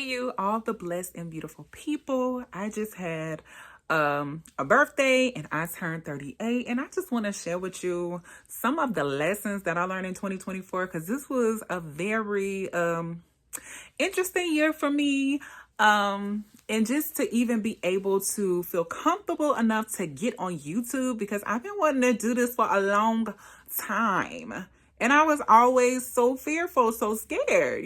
Hey, you, all the blessed and beautiful people. I just had a birthday and I turned 38, and I just want to share with you some of the lessons that I learned in 2024 because this was a very interesting year for me. And just to even be able to feel comfortable enough to get on YouTube, because I've been wanting to do this for a long time. And I was always so fearful, so scared,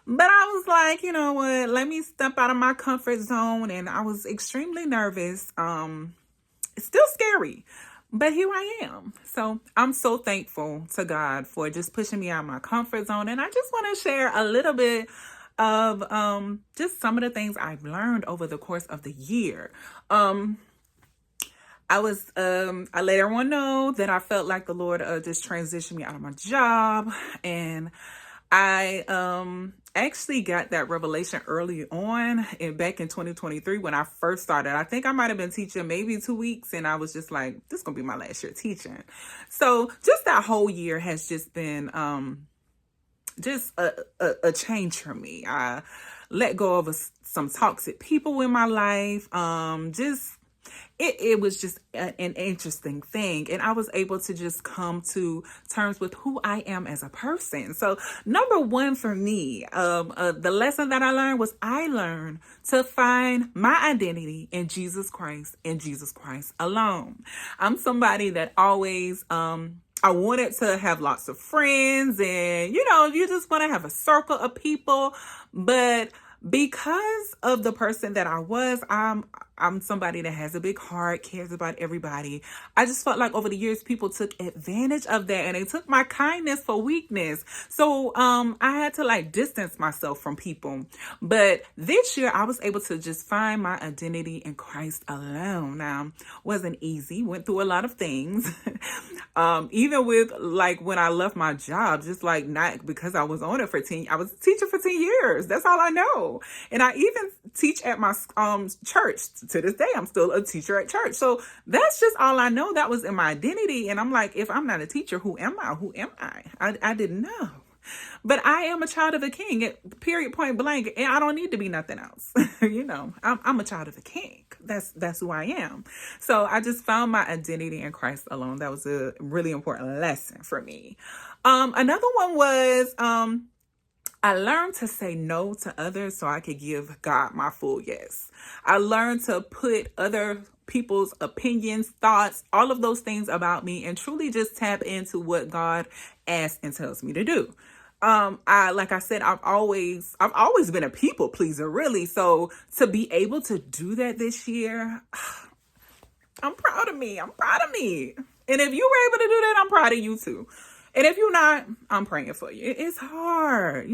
But I was like, you know what, let me step out of my comfort zone. And I was extremely nervous. It's still scary, but here I am. So I'm so thankful to God for just pushing me out of my comfort zone. And I just want to share a little bit of just some of the things I've learned over the course of the year. I let everyone know that I felt like the Lord just transitioned me out of my job, and I actually got that revelation early on back in 2023 when I first started. I think I might have been teaching maybe 2 weeks, and I was just like, this is gonna be my last year teaching. So just that whole year has just been just a change for me. I let go of some toxic people in my life. It was just an interesting thing. And I was able to just come to terms with who I am as a person. So number one for me, the lesson that I learned was I learned to find my identity in Jesus Christ and Jesus Christ alone. I'm somebody that always, I wanted to have lots of friends, and, you just want to have a circle of people. But because of the person that I was, I'm somebody that has a big heart, cares about everybody. I just felt like over the years, people took advantage of that, and they took my kindness for weakness. So I had to distance myself from people. But this year, I was able to just find my identity in Christ alone. Now, wasn't easy. Went through a lot of things. Even with when I left my job, just not because I was on it for 10, I was a teacher for 10 years. That's all I know. And I even teach at my church. To this day, I'm still a teacher at church. So that's just all I know. That was in my identity. And I'm like, if I'm not a teacher, who am I? Who am I? I didn't know. But I am a child of a king, period, point blank. And I don't need to be nothing else. I'm a child of a king. That's who I am. So I just found my identity in Christ alone. That was a really important lesson for me. Another one was, I learned to say no to others so I could give God my full yes. I learned to put other people's opinions, thoughts, all of those things about me, and truly just tap into what God asks and tells me to do. Like I said, I've always been a people pleaser, really. So to be able to do that this year, I'm proud of me. I'm proud of me. And if you were able to do that, I'm proud of you too. And if you're not, I'm praying for you. It's hard.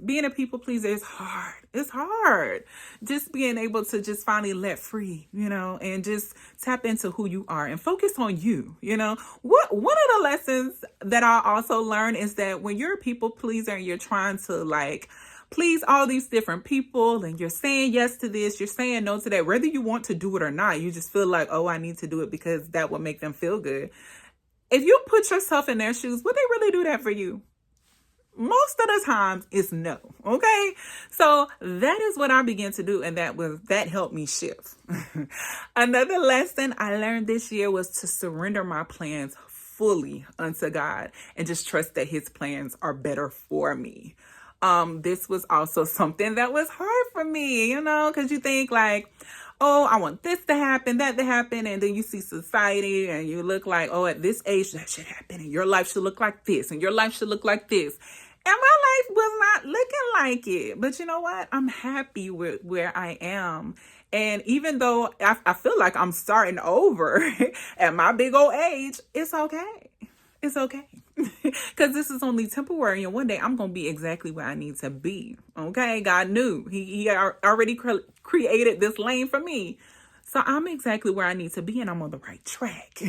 Being a people pleaser is hard. It's hard. Just being able to just finally let free, and just tap into who you are and focus on you. One of the lessons that I also learned is that when you're a people pleaser and you're trying to please all these different people, and you're saying yes to this, you're saying no to that, whether you want to do it or not, you just feel like, oh, I need to do it because that will make them feel good. If you put yourself in their shoes, would they really do that for you? Most of the time, it's no. Okay. So that is what I began to do. And that helped me shift. Another lesson I learned this year was to surrender my plans fully unto God and just trust that his plans are better for me. This was also something that was hard for me, because you think oh, I want this to happen, that to happen. And then you see society and you look like, oh, at this age, that should happen. And your life should look like this. And your life should look like this. And my life was not looking like it. But you know what? I'm happy with where I am. And even though I feel like I'm starting over at my big old age, it's okay. It's okay. Because this is only temporary, and one day I'm going to be exactly where I need to be. Okay? God knew. He already created this lane for me. So I'm exactly where I need to be, and I'm on the right track.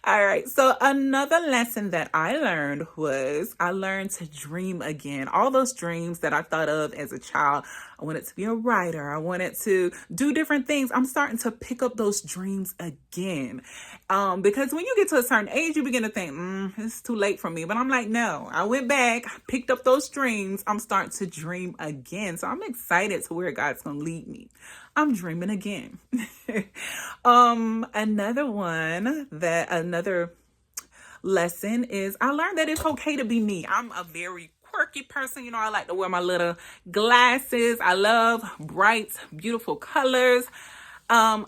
All right. So another lesson that I learned was I learned to dream again. All those dreams that I thought of as a child, I wanted to be a writer. I wanted to do different things. I'm starting to pick up those dreams again. Because when you get to a certain age, you begin to think, it's too late for me. But I'm like, no, I went back, picked up those dreams. I'm starting to dream again. So I'm excited to where God's going to lead me. I'm dreaming again. Another lesson is I learned that it's okay to be me. I'm a very quirky person. You know, I like to wear my little glasses. I love bright, beautiful colors. I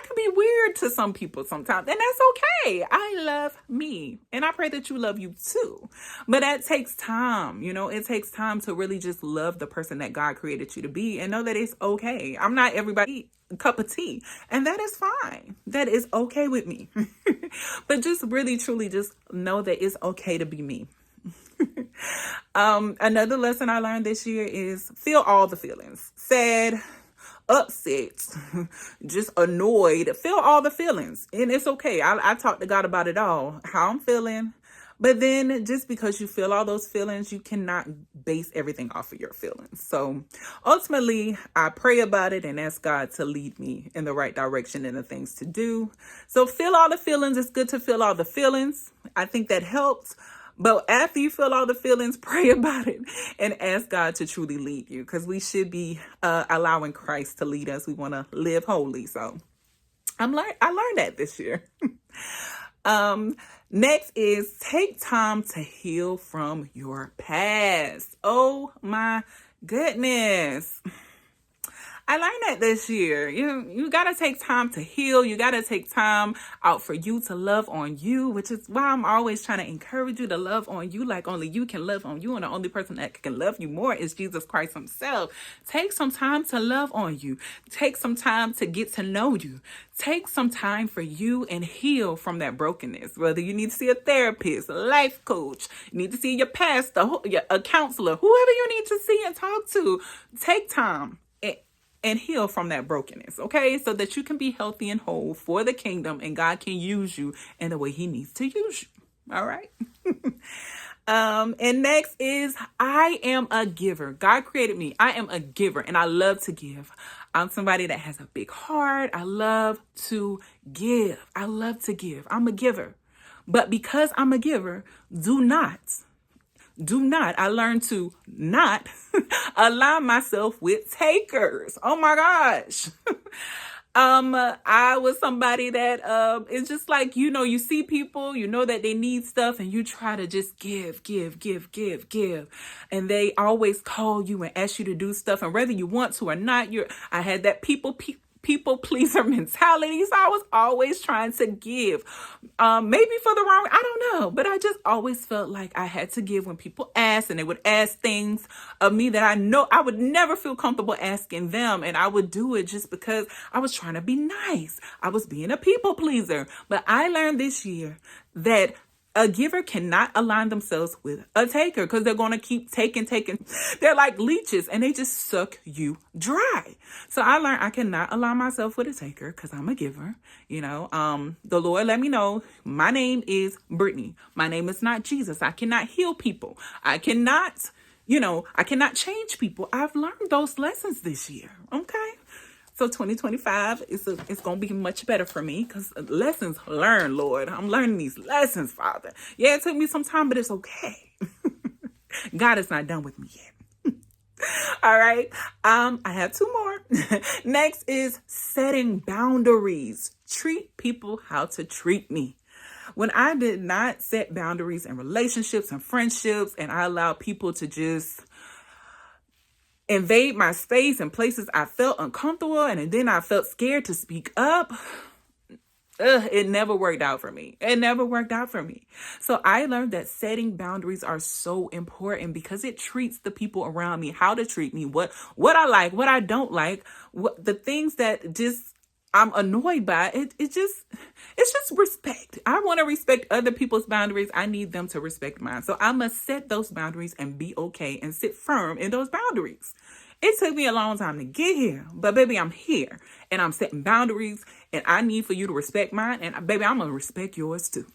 could be weird to some people sometimes, and that's okay. I love me, and I pray that you love you too. But that takes time. You know, it takes time to really just love the person that God created you to be and know that it's okay. I'm not everybody's cup of tea, and that is fine. That is okay with me. But just really, truly just know that it's okay to be me. Another lesson I learned this year is feel all the feelings. Sad, upset, just annoyed. Feel all the feelings, and it's okay. I talked to God about it all, how I'm feeling. But then just because you feel all those feelings, you cannot base everything off of your feelings. So ultimately, I pray about it and ask God to lead me in the right direction and the things to do. So feel all the feelings. It's good to feel all the feelings. I think that helps. But after you feel all the feelings, pray about it and ask God to truly lead you, because we should be allowing Christ to lead us. We want to live holy. So I learned that this year. Next is take time to heal from your past. Oh my goodness. I learned that this year. You got to take time to heal. You got to take time out for you to love on you, which is why I'm always trying to encourage you to love on you like only you can love on you. And the only person that can love you more is Jesus Christ himself. Take some time to love on you. Take some time to get to know you. Take some time for you and heal from that brokenness. Whether you need to see a therapist, a life coach, you need to see your pastor, a counselor, whoever you need to see and talk to, take time and heal from that brokenness, okay? So that you can be healthy and whole for the kingdom and God can use you in the way he needs to use you, all right? And next is I am a giver. God created me. I am a giver and I love to give. I'm somebody that has a big heart. I love to give. I'm a giver. But because I'm a giver, do not, I learned to not align myself with takers. Oh my gosh. I was somebody that, it's just like, you see people, that they need stuff and you try to just give. And they always call you and ask you to do stuff. And whether you want to or not, I had that people pleaser mentality. So I was always trying to give, maybe for the wrong, I don't know, but I just always felt like I had to give when people asked, and they would ask things of me that I know I would never feel comfortable asking them. And I would do it just because I was trying to be nice. I was being a people pleaser. But I learned this year that a giver cannot align themselves with a taker, because they're going to keep taking. They're like leeches and they just suck you dry. So I learned I cannot align myself with a taker because I'm a giver. The Lord let me know my name is Brittany. My name is not Jesus. I cannot heal people. I cannot change people. I've learned those lessons this year. Okay. So 2025 is going to be much better for me because lessons learned, Lord. I'm learning these lessons, Father. Yeah, it took me some time, but it's okay. God is not done with me yet. All right. I have two more. Next is setting boundaries. Treat people how to treat me. When I did not set boundaries in relationships and friendships, and I allowed people to just invade my space in places I felt uncomfortable, and then I felt scared to speak up, it never worked out for me. So I learned that setting boundaries are so important because it treats the people around me how to treat me, what I like, what I don't like, the things that just I'm annoyed by. It's just respect. I want to respect other people's boundaries. I need them to respect mine. So I must set those boundaries and be okay and sit firm in those boundaries. It took me a long time to get here, but baby, I'm here and I'm setting boundaries, and I need for you to respect mine, and baby, I'm going to respect yours too.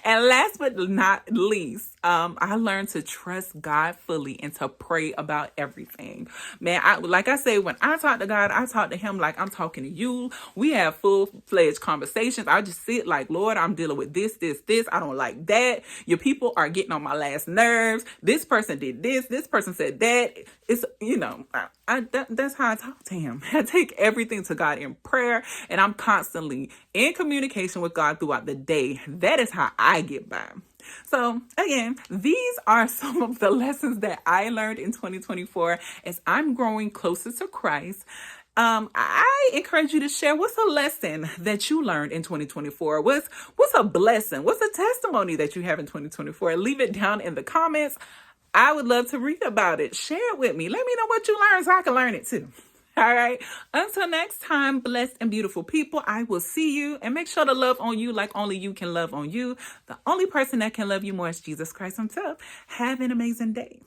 And last but not least, I learned to trust God fully and to pray about everything. Man, like I say, when I talk to God, I talk to him like I'm talking to you. We have full-fledged conversations. I just sit like, Lord, I'm dealing with this. I don't like that. Your people are getting on my last nerves. This person did this. This person said that. It's, that's how I talk to him. I take everything to God in prayer, and I'm constantly in communication with God throughout the day. That is how I get by. So again, these are some of the lessons that I learned in 2024 as I'm growing closer to Christ. I encourage you to share what's a lesson that you learned in 2024. What's a blessing? What's a testimony that you have in 2024? Leave it down in the comments. I would love to read about it. Share it with me. Let me know what you learned so I can learn it too. All right. Until next time, blessed and beautiful people, I will see you, and make sure to love on you like only you can love on you. The only person that can love you more is Jesus Christ himself. Have an amazing day.